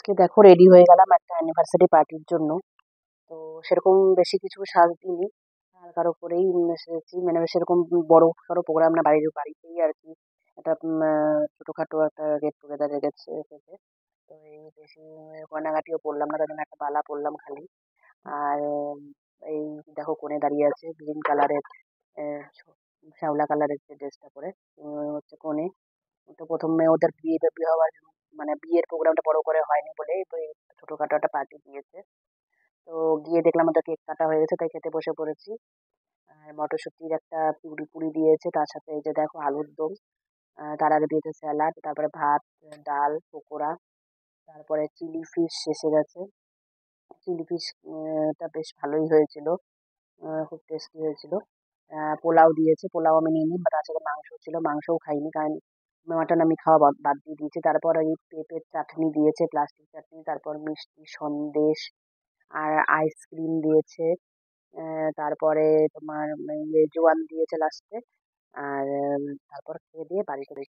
আজকে দেখো রেডি হয়ে গেলাম একটা অ্যানিভার্সারি পার্টির জন্য। তো সেরকম বেশি কিছু সাজিনি, হালকার ওপরেই সেজেছি, মানে সেরকম বড় সড়ো প্রোগ্রাম না, বাড়িতেই আর কি। একটা ছোটখাটো একটা গেট টুগেদার রেখেছে রেখেছে। তো এই বেশি গয়নাগাটিও পরলাম না, তার জন্য একটা বালা পরলাম খালি। আর এই দেখো কোণে দাঁড়িয়ে আছে গ্রিন কালারের, শ্যাওলা কালারের যে ড্রেসটা পরে হচ্ছে কোণে। তো প্রথমে ওদের বিয়ে হওয়ার মানে বিয়ের প্রোগ্রামটা বড় করে হয়নি বলে তো এই ছোটখাটো একটা পার্টি দিয়েছে। তো গিয়ে দেখলাম ওদের কেক কাটা হয়ে গেছে, তাই খেতে বসে পড়েছি। আর মটরশুঁটির একটা পুরি পুরি দিয়েছে, তার সাথে এই যে দেখো আলুর দম। তার আগে দিয়েছে স্যালাড, তারপরে ভাত, ডাল, পকোড়া, তারপরে চিলি ফিশ এসে গেছে। চিলি ফিশ টা বেশ ভালোই হয়েছিল, খুব টেস্টি হয়েছিল। পোলাও দিয়েছে, পোলাও আমি নিইনি, বা তার সাথে মাংস ছিল, মাংসও খাইনি কারণ মাটন আমি খাওয়া বাদ বাদ দিয়ে দিয়েছি। তারপর ওই পেঁপের চাটনি দিয়েছে, প্লাস্টিক চাটনি, তারপর মিষ্টি সন্দেশ আর আইসক্রিম দিয়েছে। তারপরে তোমার ইয়ে জোয়ান দিয়েছে লাস্টে। আর তারপর খেয়ে দিয়ে বাড়ি চলে